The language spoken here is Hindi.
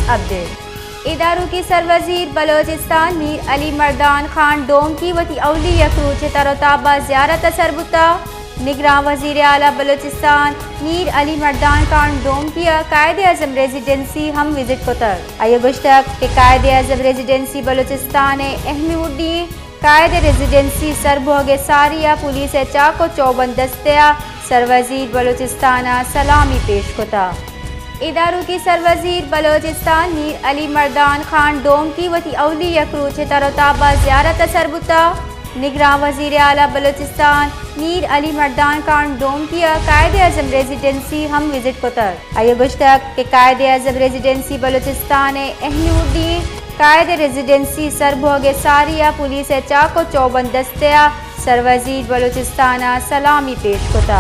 अपडेट इदारों की सरवजीर बलोचिस्तान मीर अली मर्दान खान डोम की वती अवली यकरूज तरोताबा ज़ियारत सरबुता निगरान वज़ीर आला बलोचिस्तान मीर अली मर्दान खान डोम की कायदे आज़म रेजिडेंसी हम विजिट कोतर आये गुश्तक के कायदे आज़म रेजिडेंसी बलोचिस्तान अहमी उड्डी कायदे रेजिडेंसी सरबोगे सारिया पुलिस चाको चौबंद दस्तिया सरवजीर बलोचिस्तान सलामी पेश कोता इदारों की सरवजीर बलोचिस्तान मीर अली मर्दान खान डोम की वती अवली यकरूज तरोताबा ज़ियारत सरबुता निगरान वज़ीर आला बलोचिस्तान मीर अली मर्दान खान डोम की कायदे आज़म रेजिडेंसी हम विजिट कोतर आये गुश्तक के कायदे आज़म रेजिडेंसी बलोचिस्तान अहमी उड्डी कायदे रेजिडेंसी सरबोगे सारिया पुलिस चाको चौबंद दस्तिया सरवजीर बलोचिस्तान सलामी पेश कोता।